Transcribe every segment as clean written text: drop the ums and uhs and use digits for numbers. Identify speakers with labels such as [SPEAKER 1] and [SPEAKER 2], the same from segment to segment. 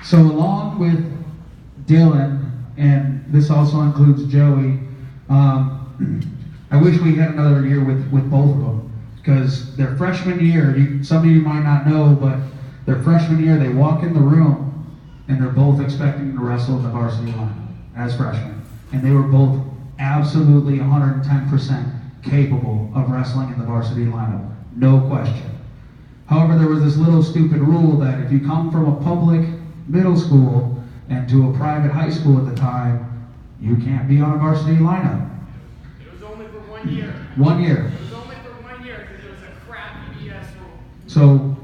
[SPEAKER 1] So along with Dillon, and this also includes Joey, I wish we had another year with both of them, because their freshman year, some of you might not know, but their freshman year, they walk in the room and they're both expecting to wrestle in the varsity line as freshmen. And they were both absolutely 110% capable of wrestling in the varsity lineup, no question. However, there was this little stupid rule that if you come from a public middle school and to a private high school at the time, you can't be on a varsity lineup.
[SPEAKER 2] It was only for 1 year.
[SPEAKER 1] 1 year.
[SPEAKER 2] It was only for 1 year because it was a crappy BS rule.
[SPEAKER 1] So,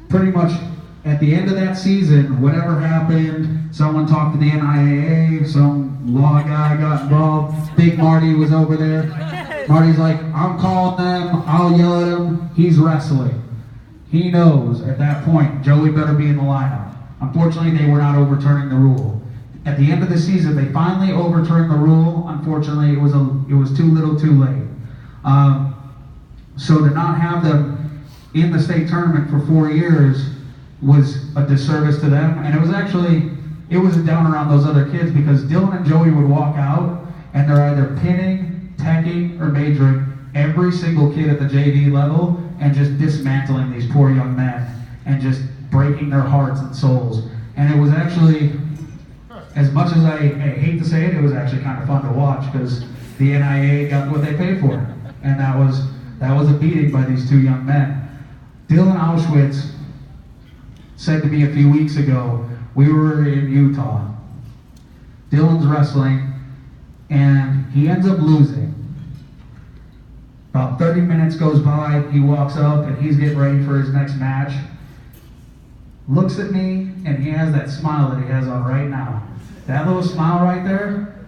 [SPEAKER 1] pretty much at the end of that season, whatever happened, someone talked to the NIAA, some law guy got involved, Big Marty was over there. Marty's like, I'm calling them, I'll yell at him, he's wrestling. He knows at that point, Joey better be in the lineup. Unfortunately, they were not overturning the rule. At the end of the season, they finally overturned the rule. Unfortunately, it was too little too late. So to not have them in the state tournament for 4 years was a disservice to them. And it was a downer on those other kids, because Dillon and Joey would walk out and they're either pinning, teching, or majoring every single kid at the JV level and just dismantling these poor young men and just breaking their hearts and souls. And it was actually, as much as I hate to say it, it was actually kind of fun to watch, because the NIA got what they paid for. And that was a beating by these two young men. Dillon Auschwitz said to me a few weeks ago, we were in Utah. Dillon's wrestling, and he ends up losing. About 30 minutes goes by, he walks up, and he's getting ready for his next match. Looks at me, and he has that smile that he has on right now. That little smile right there,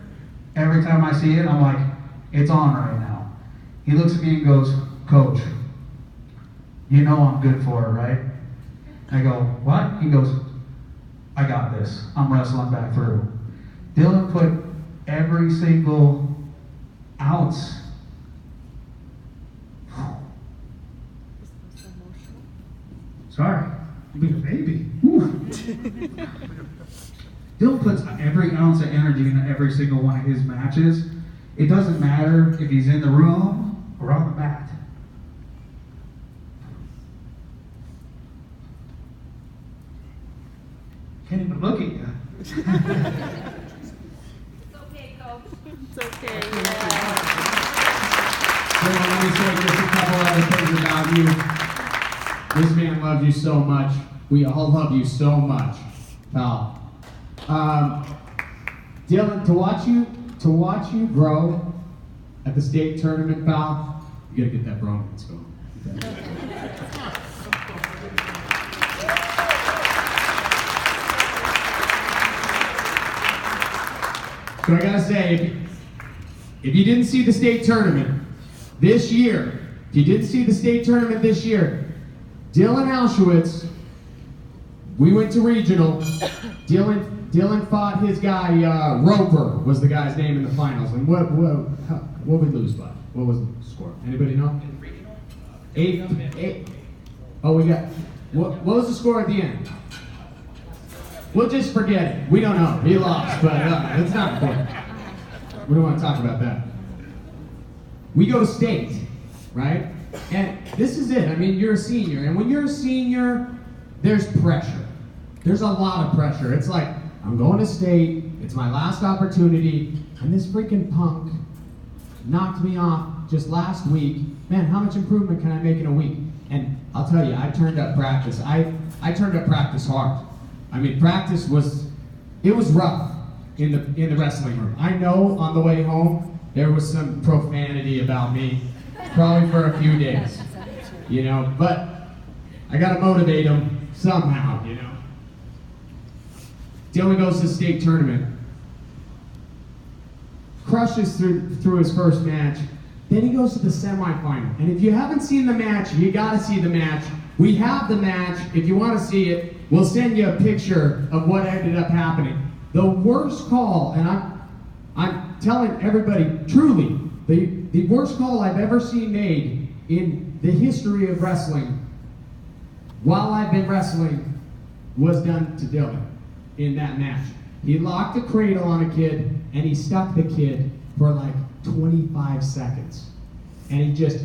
[SPEAKER 1] every time I see it, I'm like, it's on right now. He looks at me and goes, Coach, you know I'm good for it, right? I go, what? He goes, I got this. I'm wrestling back through. Dillon put every single ounce. Sorry, you being a baby. Dillon puts every ounce of energy into every single one of his matches. It doesn't matter if he's in the room or on the mat. Can't even look at you.
[SPEAKER 3] It's okay, Coach. It's okay.
[SPEAKER 4] So let me say just a couple other things about you. This man loves you so much. We all love you so much, pal. Dillon, to watch you grow at the state tournament, pal, you gotta get that bromance going. So I gotta say, if you didn't see the state tournament this year, Dillon Auschwitz, we went to regional. Dillon fought his guy, Roper was the guy's name in the finals. And what we lose by? What was the score? Anybody know?
[SPEAKER 2] In regional?
[SPEAKER 4] 8. Oh, we got, what was the score at the end? We'll just forget it. We don't know. He lost, but it's not important. We don't want to talk about that. We go to state, right? And this is it. I mean, you're a senior. And when you're a senior, there's pressure. There's a lot of pressure. It's like, I'm going to state. It's my last opportunity. And this freaking punk knocked me off just last week. Man, how much improvement can I make in a week? And I'll tell you, I turned up practice. I turned up practice hard. I mean, practice was rough in the wrestling room. I know on the way home, there was some profanity about me, probably for a few days, you know, but I gotta motivate them somehow, you know. Dillon goes to the state tournament, crushes through his first match, then he goes to the semifinal. And if you haven't seen the match, you gotta see the match. We have the match. If you wanna see it, we'll send you a picture of what ended up happening. The worst call, and I'm telling everybody, truly, the worst call I've ever seen made in the history of wrestling, while I've been wrestling, was done to Dillon in that match. He locked a cradle on a kid, and he stuck the kid for like 25 seconds. And he just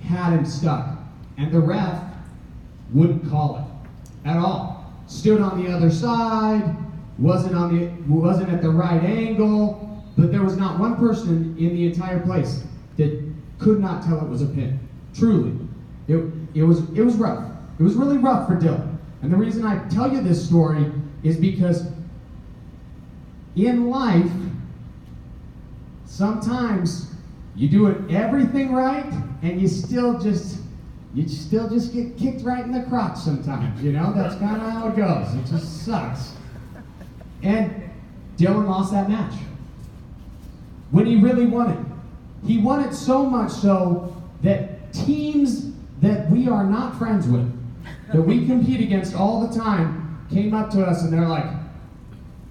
[SPEAKER 4] had him stuck. And the ref wouldn't call it at all. Stood on the other side, wasn't at the right angle, but there was not one person in the entire place that could not tell it was a pin. Truly. It was rough. It was really rough for Dillon. And the reason I tell you this story is because in life, sometimes you do everything right, and you still just get kicked right in the crotch sometimes, you know? That's kind of how it goes. It just sucks. And Dillon lost that match when he really won it. He won it so much so that teams that we are not friends with, that we compete against all the time, came up to us and they're like,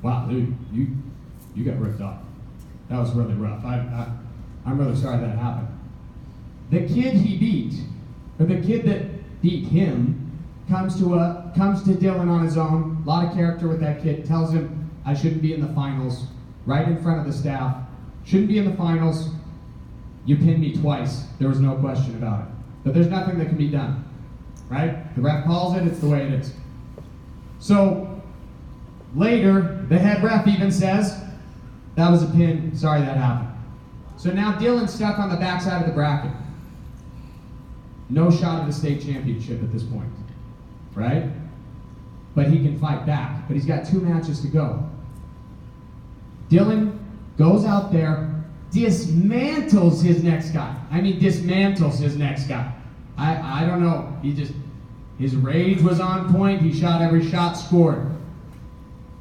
[SPEAKER 4] wow, dude, you got ripped off. That was really rough. I'm really sorry that happened. The kid he beat, or the kid that beat him, comes to Dillon on his own, a lot of character with that kid, tells him, I shouldn't be in the finals, right in front of the staff. Shouldn't be in the finals. You pinned me twice. There was no question about it. But there's nothing that can be done, right? The ref calls it, it's the way it is. So later, the head ref even says, that was a pin, sorry that happened. So now Dillon's stuck on the backside of the bracket. No shot at the state championship at this point, right? But he can fight back, but he's got 2 matches to go. Dillon goes out there, dismantles his next guy. I mean, dismantles his next guy. I don't know, his rage was on point, he shot every shot, scored.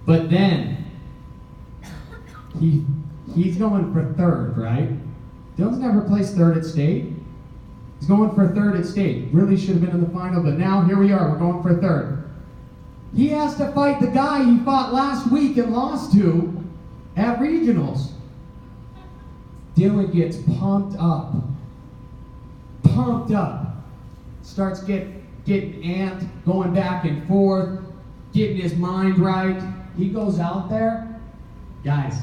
[SPEAKER 4] But then, he's going for 3rd, right? Dillon's never placed 3rd at state. He's going for 3rd at state. Really should have been in the final, but now here we are, we're going for 3rd. He has to fight the guy he fought last week and lost to at regionals. Dillon gets pumped up. Starts getting amped, going back and forth, getting his mind right. He goes out there, guys,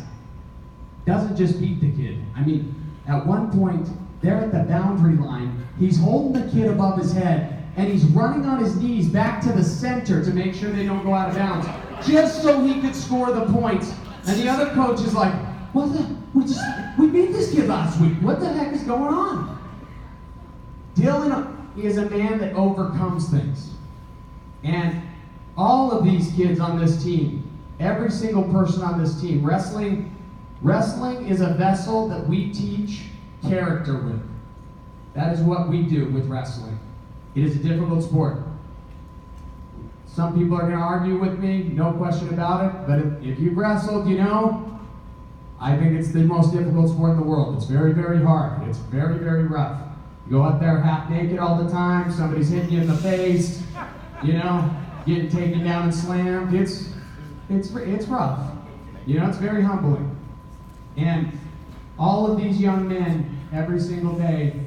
[SPEAKER 4] doesn't just beat the kid. I mean, at one point, they're at the boundary line. He's holding the kid above his head, and he's running on his knees back to the center to make sure they don't go out of bounds, just so he could score the points. And the other coach is like, we beat this kid last week. What the heck is going on? Dillon is a man that overcomes things. And all of these kids on this team, every single person on this team, wrestling is a vessel that we teach character with. That is what we do with wrestling. It is a difficult sport. Some people are going to argue with me, no question about it, but if you've wrestled, you know, I think it's the most difficult sport in the world. It's very, very hard. It's very, very rough. You go out there half naked all the time, somebody's hitting you in the face, you know, getting taken down and slammed. It's rough. You know, it's very humbling. And all of these young men, every single day,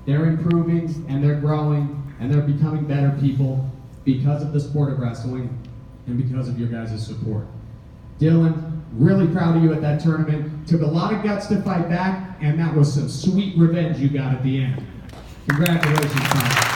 [SPEAKER 4] they're improving and they're growing and they're becoming better people because of the sport of wrestling and because of your guys' support. Dillon, really proud of you at that tournament. Took a lot of guts to fight back, and that was some sweet revenge you got at the end. Congratulations, Tom.